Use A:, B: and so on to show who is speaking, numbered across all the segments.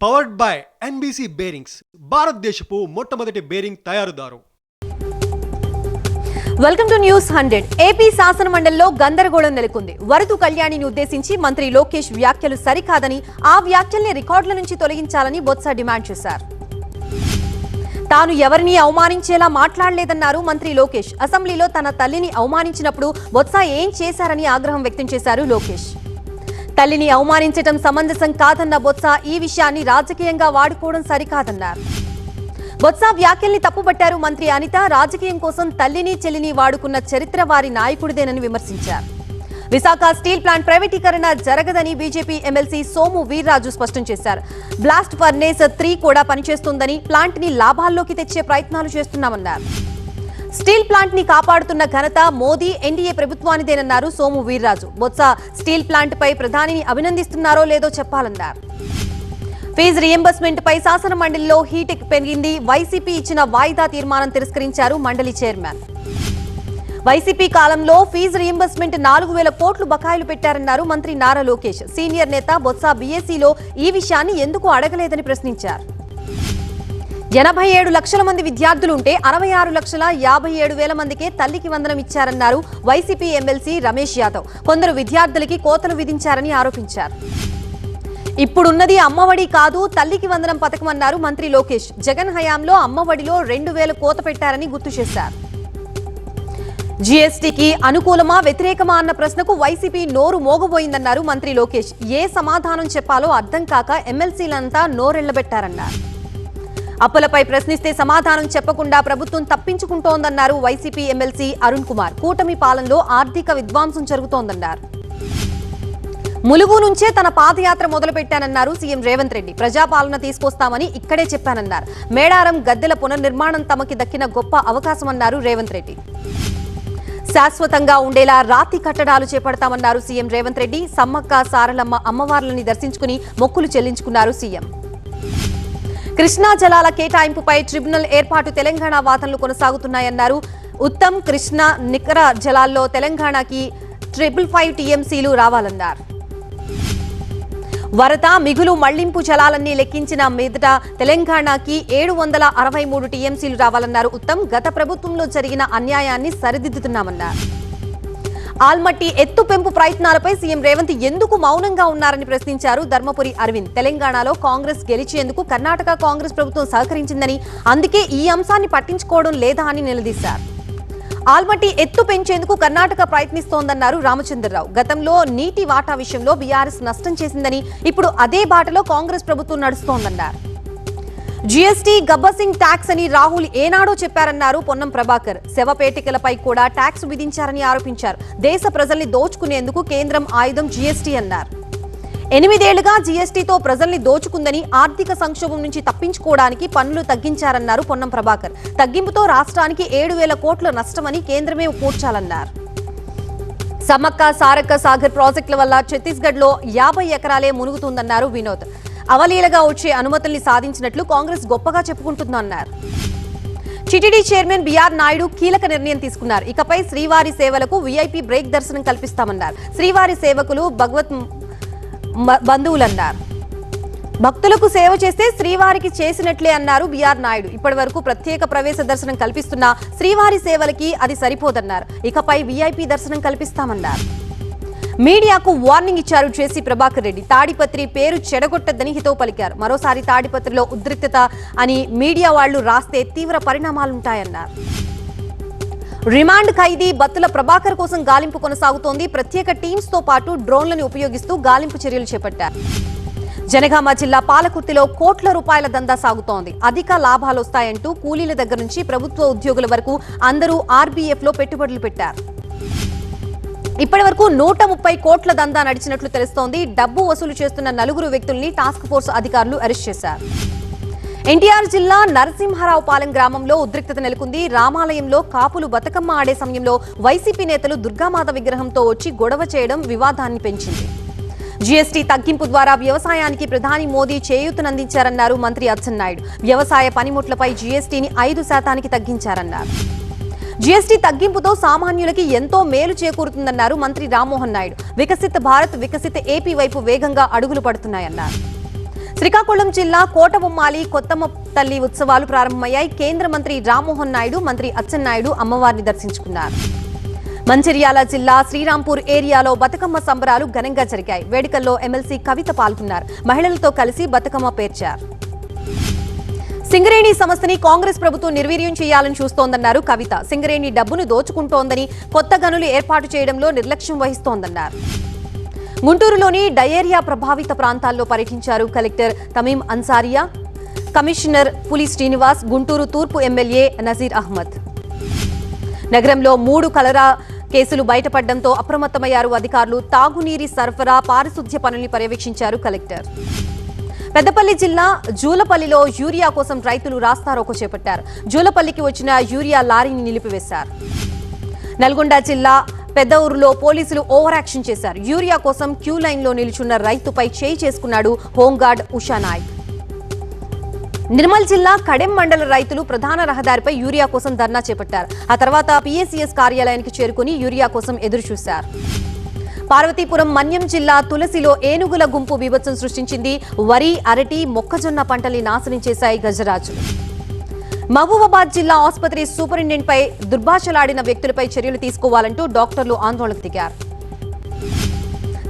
A: Powered by NBC bearings, భారతదేశపు మొట్టమొదటి bearing తయారుదారు.
B: Welcome to news 100. ఏపీ శాసన మండలిలో గందరగోళం నెలకొంది. వరదు కళ్యాణిని ఉద్దేశించి మంత్రి లోకేష్ వ్యాఖ్యలు సరికాదని, ఆ వ్యాఖ్యల్ని రికార్డుల నుంచి తొలగించాలని బొత్స డిమాండ్ చేశారు. తాను ఎవరిని అవమానించేలా మాట్లాడలేదన్నారు మంత్రి లోకేష్. అసెంబ్లీలో తన తల్లిని అవమానించినప్పుడు బొత్స ఏం చేశారని ఆగ్రహం వ్యక్తం చేశారు లోకేష్. తల్లిని అవమానించడం సమంజసం కాదన్న బొత్స ఈ విషయాన్ని రాజకీయంగా వాడుకోవడం సరికాదన్నారు. బొత్స వ్యాఖ్యల్ని తప్పుపట్టారు మంత్రి అనిత. రాజకీయం కోసం తల్లిని చెల్లిని వాడుకున్న చరిత్ర వారి నాయకుడిదేనని విమర్శించారు. విశాఖ స్టీల్ ప్లాంట్ ప్రైవేటీకరణ జరగదని బీజేపీ ఎమ్మెల్సీ సోము వీర్రాజు స్పష్టం చేశారు. బ్లాస్ట్ ఫర్నేస్ 3 కూడా పనిచేస్తుందని, ప్లాంట్ ని లాభాల్లోకి తెచ్చే ప్రయత్నాలు చేస్తున్నామన్నారు. స్టీల్ ప్లాంట్ ని కాపాడుతున్న ఘనత మోదీ, ఎన్డీఏ ప్రభుత్వానిదేనన్నారు సోము వీర్రాజు. బొత్స స్టీల్ ప్లాంట్ పై ప్రధానిని అభినందిస్తున్నారో లేదో చెప్పాలన్నారు. ఫీజు రీఎంబర్స్మెంట్ పై శాసన మండలిలో హీట్ పెరిగింది. వైసీపీ ఇచ్చిన వాయిదా తీర్మానం తిరస్కరించారు మండలి చైర్మన్. వైసీపీ కాలంలో ఫీజు రీఎంబర్స్మెంట్ 4,000 కోట్లు బకాయిలు పెట్టారన్నారు మంత్రి నారా లోకేష్. సీనియర్ నేత బొత్స బీఎస్సీలో ఈ విషయాన్ని ఎందుకు అడగలేదని ప్రశ్నించారు. 87 లక్షల మంది విద్యార్థులుంటే 66,57,000 మందికే తల్లికి వందనం ఇచ్చారన్నారు వైసీపీ ఎమ్మెల్సీ రమేష్ యాదవ్. కొందరు విద్యార్థులకి కోతలు విధించారని ఆరోపించారు. ఇప్పుడున్నది అమ్మఒడి కాదు, తల్లికి వందనం పథకం అన్నారు మంత్రి లోకేష్. జగన్ హయాంలో అమ్మఒడిలో 2,000 కోత పెట్టారని గుర్తు చేశారు. జీఎస్టీకి అనుకూలమా వ్యతిరేకమా అన్న ప్రశ్నకు వైసీపీ నోరు మోగబోయిందన్నారు మంత్రి లోకేష్. ఏ సమాధానం చెప్పాలో అర్థం కాక ఎమ్మెల్సీలంతా నోరెళ్లబెట్టారన్నారు. అప్పులపై ప్రశ్నిస్తే సమాధానం చెప్పకుండా ప్రభుత్వం తప్పించుకుంటోందన్నారు వైసీపీ ఎమ్మెల్సీ అరుణ్ కుమార్. కూటమి పాలనలో ఆర్థిక విధ్వంసం జరుగుతోందన్నారు. ములుగు నుంచే తన పాదయాత్ర మొదలుపెట్టానన్నారు సీఎం రేవంత్ రెడ్డి. ప్రజాపాలన తీసుకొస్తామని ఇక్కడే చెప్పానన్నారు. మేడారం గద్దెల పునర్నిర్మాణం తమకి దక్కిన గొప్ప అవకాశమన్నారు రేవంత్ రెడ్డి. శాశ్వతంగా ఉండేలా రాతి కట్టడాలు చేపడతామన్నారు సీఎం రేవంత్ రెడ్డి. సమ్మక్క సారలమ్మ అమ్మవార్లని దర్శించుకుని మొక్కులు చెల్లించుకున్నారు సీఎం. కృష్ణా జలాల కేటాయింపుపై ట్రిబ్యునల్ ఏర్పాటు తెలంగాణ వాదనలు కొనసాగుతున్నాయన్నారు. ఉత్తమ్ కృష్ణా నికర జలాల్లో తెలంగాణకి 555 టీఎంసీలు రావాలన్నారు. వరద మిగులు మళ్లింపు జలాలన్నీ లెక్కించిన మీదట తెలంగాణకి 763 టీఎంసీలు రావాలన్నారు ఉత్తమ్. గత ప్రభుత్వంలో జరిగిన అన్యాయాన్ని సరిదిద్దుతున్నామన్నారు. ఆల్మట్టి ఎత్తు పెంపు ప్రయత్నాలపై సీఎం రేవంత్ ఎందుకు మౌనంగా ఉన్నారని ప్రశ్నించారు ధర్మపురి అరవింద్. తెలంగాణలో కాంగ్రెస్ గెలిచేందుకు కర్ణాటక కాంగ్రెస్ ప్రభుత్వం సహకరించిందని, అందుకే ఈ అంశాన్ని పట్టించుకోవడం లేదా అని నిలదీశారు. ఆల్మట్టి ఎత్తు పెంచేందుకు కర్ణాటక ప్రయత్నిస్తోందన్నారు రామచంద్రరావు. గతంలో నీటి వాటా విషయంలో బీఆర్ఎస్ నష్టం చేసిందని, ఇప్పుడు అదే బాటలో కాంగ్రెస్ ప్రభుత్వం నడుస్తోందన్నారు. జీఎస్టీ గబ్బర్సింగ్ ట్యాక్స్ అని రాహుల్ ఏనాడో చెప్పారన్నారు పొన్నం ప్రభాకర్. శవపేటికలపై కూడా ట్యాక్స్ విధించారని ఆరోపించారు. దేశ ప్రజల్ని దోచుకునేందుకు కేంద్రం ఆయుధం జీఎస్టీ అన్నారు. 8 ఏళ్లుగా జీఎస్టీతో ప్రజల్ని దోచుకుందని, ఆర్థిక సంక్షోభం నుంచి తప్పించుకోవడానికి పన్నులు తగ్గించారన్నారు పొన్నం ప్రభాకర్. తగ్గింపుతో రాష్ట్రానికి 7,000 కోట్ల నష్టమని కేంద్రమే పూడ్చాలన్నారు. సమ్మక్క సారక్క సాగర్ ప్రాజెక్టుల వల్ల ఛత్తీస్గఢ్ లో 50 ఎకరాలే మునుగుతుందన్నారు వినోద్. అవలీలగా వచ్చే అనుమతుల్ని సాధించినట్లు కాంగ్రెస్ గొప్పగా చెప్పుకుంటుందన్నారు. టీటీడీ చైర్మన్ బీఆర్ నాయుడు కీలక నిర్ణయం తీసుకున్నారు. ఇకపై శ్రీవారి సేవలకు వీఐపీ బ్రేక్ దర్శనం కల్పిస్తామన్నారు. శ్రీవారి సేవకులు భగవత్ బంధువులన్నారు. భక్తులకు సేవ చేస్తే శ్రీవారికి చేసినట్లే అన్నారు బీఆర్ నాయుడు. ఇప్పటి వరకు ప్రత్యేక ప్రవేశ దర్శనం కల్పిస్తున్న శ్రీవారి సేవలకి అది సరిపోదన్నారు. ఇకపై వీఐపీ దర్శనం కల్పిస్తామన్నారు. మీడియాకు వార్నింగ్ ఇచ్చారు జేసీ ప్రభాకర్ రెడ్డి. తాడిపత్రి పేరు చెడగొట్టద్దని హితవు పలికారు. మరోసారి తాడిపత్రిలో ఉద్రిక్తత అని మీడియా వాళ్లు రాస్తే తీవ్ర పరిణామాలుంటాయన్నారు. రిమాండ్ ఖైదీ బత్తుల ప్రభాకర్ కోసం గాలింపు కొనసాగుతోంది. ప్రత్యేక టీమ్స్ తో పాటు డ్రోన్లను ఉపయోగిస్తూ గాలింపు చర్యలు చేపట్టారు. జనగామ జిల్లా పాలకుర్తిలో కోట్ల రూపాయల దందా సాగుతోంది. అధిక లాభాలు వస్తాయంటూ కూలీల దగ్గర నుంచి ప్రభుత్వ ఉద్యోగుల వరకు అందరూ ఆర్బీఎఫ్ లో పెట్టుబడులు పెట్టారు. ఇప్పటి వరకు 130 కోట్ల దందా నడిచినట్లు తెలుస్తోంది. డబ్బు వసూలు చేస్తున్న 4 వ్యక్తుల్ని టాస్క్ ఫోర్స్ అధికారులు అరెస్ట్ చేశారు. ఎన్టీఆర్ జిల్లా నరసింహారావుపాలెం గ్రామంలో ఉద్రిక్తత నెలకొంది. రామాలయంలో కాపులు బతుకమ్మ ఆడే సమయంలో వైసీపీ నేతలు దుర్గామాత విగ్రహంతో వచ్చి గొడవ చేయడం వివాదాన్ని పెంచింది. జీఎస్టీ తగ్గింపు ద్వారా వ్యవసాయానికి ప్రధాని మోదీ చేయూతనందించారన్నారు మంత్రి అచ్చెన్నాయుడు. వ్యవసాయ పనిముట్లపై జీఎస్టీని 5% తగ్గించారన్నారు. జీఎస్టీ తగ్గింపుతో సామాన్యులకి ఎంతో మేలు చేకూరుతుందన్నారు మంత్రి రామ్మోహన్ నాయుడు. వికసిత భారత్, వికసిత ఏపీ వైపు వేగంగా అడుగులు పడుతున్నాయన్నారు. శ్రీకాకుళం జిల్లా కోటబొమ్మాలి కొత్తమ్మ తల్లి ఉత్సవాలు ప్రారంభమయ్యాయి. కేంద్ర మంత్రి రామ్మోహన్ నాయుడు, మంత్రి అచ్చెన్నాయుడు అమ్మవారిని దర్శించుకున్నారు. మంచిర్యాల జిల్లా శ్రీరాంపూర్ ఏరియాలో బతుకమ్మ సంబరాలు ఘనంగా జరిగాయి. వేడుకల్లో ఎమ్మెల్సీ కవిత పాల్గొన్నారు. మహిళలతో కలిసి బతుకమ్మ పేర్చారు. సింగరేణి సంస్థని కాంగ్రెస్ ప్రభుత్వం నిర్వీర్యం చేయాలని చూస్తోందన్నారు కవిత. సింగరేణి డబ్బును దోచుకుంటోందని, కొత్త గనులు ఏర్పాటు చేయడంలో నిర్లక్ష్యం వహిస్తోందన్నారు. గుంటూరులోని డయేరియా ప్రభావిత ప్రాంతాల్లో పర్యటించారు కలెక్టర్ తమీం అన్సారియా, కమిషనర్ పులి శ్రీనివాస్, గుంటూరు తూర్పు ఎమ్మెల్యే నజీర్ అహ్మద్. నగరంలో 3 కలరా కేసులు బయటపడడంతో అప్రమత్తమయ్యారు అధికారులు. తాగునీరు సరఫరా, పారిశుధ్య పనుల్ని పర్యవేక్షించారు కలెక్టర్. పెద్దపల్లి జిల్లా జూలపల్లిలో యూరియా కోసం రైతులు రాస్తారోకో చేపట్టారు. జూలపల్లికి వచ్చిన యూరియా లారీని నిలిపివేశారు. నల్గొండ జిల్లా పెద్ద ఊరులో పోలీసులు ఓవర్ యాక్షన్ చేశారు. యూరియా కోసం క్యూ లైన్లో నిలుచున్న రైతుపై చేయి చేసుకున్నాడు హోంగార్డ్ ఉషానాయక్. నిర్మల్ జిల్లా కడెం మండల రైతులు ప్రధాన రహదారిపై యూరియా కోసం ధర్నా చేపట్టారు. ఆ తర్వాత పిఎస్సిఎస్ కార్యాలయానికి చేరుకుని యూరియా కోసం ఎదురుచూశారు. పార్వతీపురం మన్యం జిల్లా తులసిలో ఏనుగుల గుంపు బీభత్సం సృష్టించింది. వరి, అరటి, మొక్కజొన్న పంటల్ని నాశనం చేశాయి గజరాజులు. మహబూబాబాద్ జిల్లా ఆసుపత్రి సూపరింటెండెంట్ పై దుర్భాషలాడిన వ్యక్తులపై చర్యలు తీసుకోవాలంటూ డాక్టర్లు ఆందోళనకు దిగారు.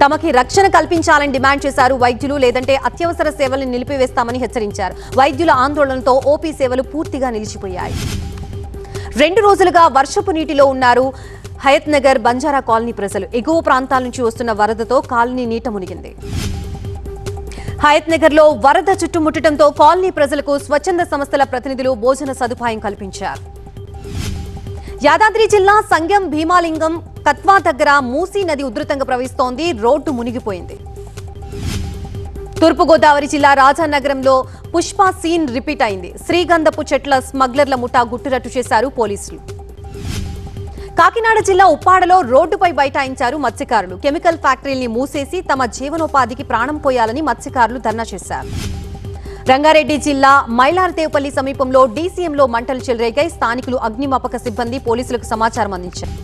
B: తమకి రక్షణ కల్పించాలని డిమాండ్ చేశారు వైద్యులు. లేదంటే అత్యవసర సేవలను నిలిపివేస్తామని హెచ్చరించారు. వైద్యుల ఆందోళనతో ఓపీ సేవలు పూర్తిగా నిలిచిపోయాయి. 2 రోజులుగా వర్షపు నీటిలో ఉన్నారు హయత్ నగర్ బంజారా కాలనీ ప్రజలు. ఎగువ ప్రాంతాల నుంచి వస్తున్న వరదతో కాలనీ నీట మునిగింది. హయత్ నగర్ లో వరద చుట్టుముట్టడంతో కాలనీ ప్రజలకు స్వచ్ఛంద సంస్థల ప్రతినిధులు భోజన సదుపాయం కల్పించారు. యాదాద్రి జిల్లా సంగం భీమాలింగం కత్వా దగ్గర మూసీ నది ఉధృతంగా ప్రవహిస్తోంది. రోడ్డు మునిగిపోయింది. తూర్పుగోదావరి జిల్లా రాజానగరంలో పుష్ప సీన్ రిపీట్ అయింది. శ్రీగంధపు చెట్ల స్మగ్లర్ల ముఠా గుట్టురట్టు చేశారు పోలీసులు. కాకినాడ జిల్లా ఉప్పాడలో రోడ్డుపై బైఠాయించారు మత్స్యకారులు. కెమికల్ ఫ్యాక్టరీల్ని మూసేసి తమ జీవనోపాధికి ప్రాణం పోయాలని మత్స్యకారులు ధర్నా చేశారు. రంగారెడ్డి జిల్లా మైలార్దేవపల్లి సమీపంలో డీసీఎంలో మంటలు చెలరేగాయి. స్థానికులు అగ్నిమాపక సిబ్బంది పోలీసులకు సమాచారం అందించారు.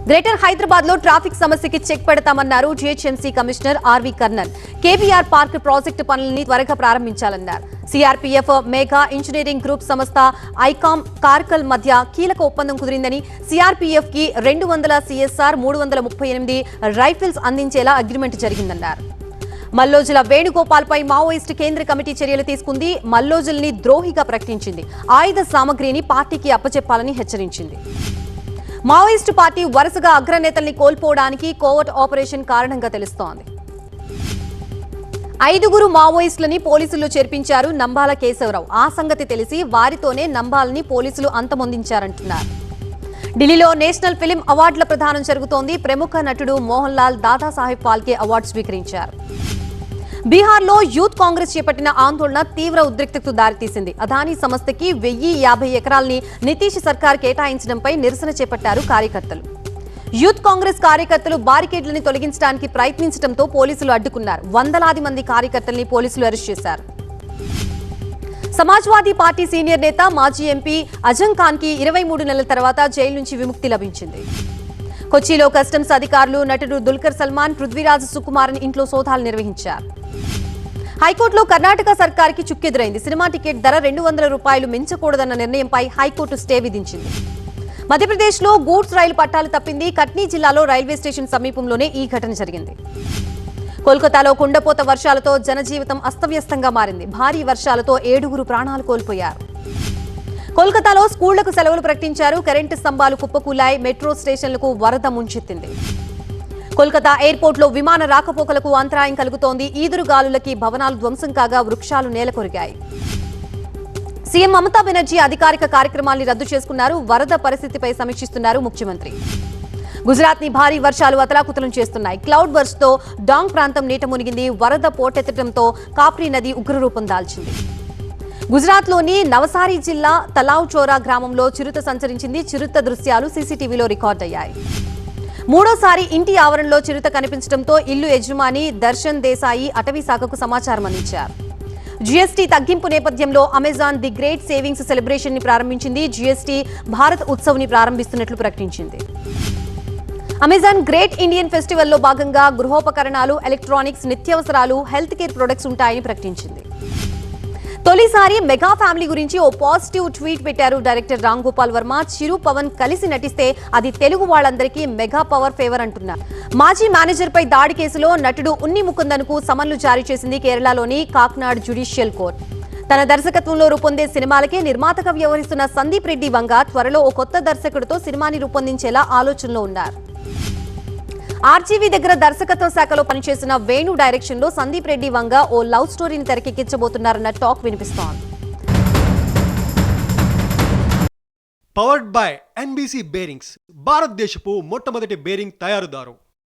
B: గ్రేటర్ హైదరాబాద్ లో ట్రాఫిక్ సమస్యకి చెక్ పెడతామన్నారు GHMC commissioner RV Karnan. KBR park project పనులని త్వరగా ప్రారంభించాలన్నారు. సిఆర్పీఎఫ్, మేఘా ఇంజనీరింగ్ గ్రూప్ సంస్థ, ఐకామ్, కార్కల్ మధ్య కీలక ఒప్పందం కుదిరిందని, సిఆర్పీఎఫ్ కి 200 సిఎస్ఆర్, 338 రైఫిల్స్ అందించేలా అగ్రిమెంట్ జరిగిందన్నారు. మల్లోజుల వేణుగోపాల్ పై మావోయిస్టు కేంద్ర కమిటీ చర్యలు తీసుకుంది. మల్లోజుల్ని ద్రోహిగా ప్రకటించింది. ఆయుధ సామగ్రిని పార్టీకి అప్పచెప్పాలని హెచ్చరించింది. మావోయిస్టు పార్టీ వరుసగా అగ్రనేతల్ని కోల్పోవడానికి కోవర్ట్ ఆపరేషన్ కారణంగా తెలుస్తోంది. 5 మావోయిస్టులని పోలీసులు చేర్పించారు నంబాల కేశవరావు. ఆ సంగతి తెలిసి వారితోనే నంబాలని పోలీసులు అంతమొందించారంటున్నారు. ఢిల్లీలో నేషనల్ ఫిలిం అవార్డుల ప్రదానం జరుగుతోంది. ప్రముఖ నటుడు మోహన్ లాల్ దాదాసాహెబ్ ఫాల్కే అవార్డు స్వీకరించారు. బీహార్లో యూత్ కాంగ్రెస్ చేపట్టిన ఆందోళన తీవ్ర ఉద్రిక్తతకు దారితీసింది. అదానీ సంస్థకి 1050 ఎకరాల్ని నితీష్ సర్కార్ కేటాయించడంపై నిరసన చేపట్టారు కార్యకర్తలు. యూత్ కాంగ్రెస్ కార్యకర్తలు బారికేడ్లని తొలగించడానికి ప్రయత్నించడంతో పోలీసులు అడ్డుకున్నారు. వందలాది మంది కార్యకర్తల్ని పోలీసులు అరెస్ట్ చేశారు. సమాజ్వాదీ పార్టీ సీనియర్ నేత, మాజీ ఎంపీ అజం ఖాన్ కి 23 నెలల తర్వాత జైలు నుంచి విముక్తి లభించింది. కొచ్చిలో కస్టమ్స్ అధికారులు నటుడు దుల్కర్ సల్మాన్, పృథ్వీరాజ్ సుకుమారన్ ఇంట్లో సోదాలు నిర్వహించారు. హైకోర్టులో కర్ణాటక సర్కార్కి చుక్కెదురైంది. సినిమా టికెట్ ధర 200 రూపాయలు మించకూడదన్న నిర్ణయంపై హైకోర్టు స్టే విధించింది. మధ్యప్రదేశ్లో గూడ్స్ రైలు పట్టాలు తప్పింది. కట్నీ జిల్లాలో రైల్వే స్టేషన్ సమీపంలోనే ఈ ఘటన జరిగింది. కోల్కతాలో కుండపోత వర్షాలతో జనజీవితం అస్తవ్యస్తంగా మారింది. భారీ వర్షాలతో 7 ప్రాణాలు కోల్పోయారు. కోల్కతాలో స్కూళ్లకు సెలవులు ప్రకటించారు. కరెంటు స్తంభాలు కుప్పకూలాయి. మెట్రో స్టేషన్లకు వరద ముంచెత్తింది. కోల్కతా ఎయిర్పోర్ట్ లో విమాన రాకపోకలకు అంతరాయం కలుగుతోంది. ఈదురుగాలులకి భవనాలు ధ్వంసం కాగా వృక్షాలు నేలకొరిగాయి. సీఎం మమతా బెనర్జీ అధికారిక కార్యక్రమాల్ని రద్దు చేసుకున్నారు. వరద పరిస్థితిపై సమీక్షిస్తున్నారు ముఖ్యమంత్రి. గుజరాత్ ని భారీ వర్షాలు అతలాకుతలం చేస్తున్నాయి. క్లౌడ్ బర్స్ట్ తో డాంగ్ ప్రాంతం నీట మునిగింది. వరద పోటెత్తడంతో కాప్రీ నది ఉగ్రరూపం దాల్చింది. గుజరాత్ లోని నవసారి జిల్లా తలావ్ చోరా గ్రామంలో చిరుత సంచరించింది. చిరుత దృశ్యాలు సీసీటీవీలో రికార్డయ్యాయి. 3వ ఇంటి ఆవరణలో చిరుత కనిపించడంతో ఇల్లు యజమాని దర్శన్ దేశాయి అటవీ శాఖకు సమాచారం అందించారు. జీఎస్టీ తగ్గింపు నేపథ్యంలో Amazon the great savings celebration ని ప్రారంభించింది. జీఎస్టీ భారత్ ఉత్సవ్ ని ప్రారంభిస్తున్నట్లు ప్రకటించింది. అమెజాన్ గ్రేట్ ఇండియన్ ఫెస్టివల్లో భాగంగా గృహోపకరణాలు, ఎలక్ట్రానిక్స్, నిత్యావసరాలు, హెల్త్ కేర్ ప్రొడక్ట్స్ ఉంటాయని ప్రకటించింది. తొలిసారి మెగా ఫ్యామిలీ గురించి ఓ పాజిటివ్ ట్వీట్ పెట్టారు డైరెక్టర్ రామ్ గోపాల్ వర్మ. చిరు, పవన్ కలిసి నటిస్తే అది తెలుగు వాళ్ళందరికీ మెగా పవర్ ఫేవర్ అంటున్నారు. మాజీ మేనేజర్ పై దాడి కేసులో నటుడు ఉన్ని ముకుందన్కు సమన్లు జారీ చేసింది కేరళలోని కాక్నాడ్ జ్యుడిషియల్ కోర్టు. తన దర్శకత్వంలో రూపొందే సినిమాలకే నిర్మాతగా వ్యవహరిస్తున్న సందీప్ రెడ్డి వంగ త్వరలో ఓ కొత్త దర్శకుడితో సినిమాని రూపొందించేలా ఆలోచనలో ఉన్నారు. ఆర్జీవీ దగ్గర దర్శకత్వ శాఖలో పనిచేసిన వేణు డైరెక్షన్ లో సందీప్ రెడ్డి వంగ ఓ లవ్ స్టోరీని తెరకెక్కించబోతున్నారన్న టాక్ వినిపిస్తోంది.
A: పవర్డ్ బై ఎన్బీసీ బేరింగ్స్, భారతదేశపు మొట్టమొదటి బేరింగ్ తయారుదారు.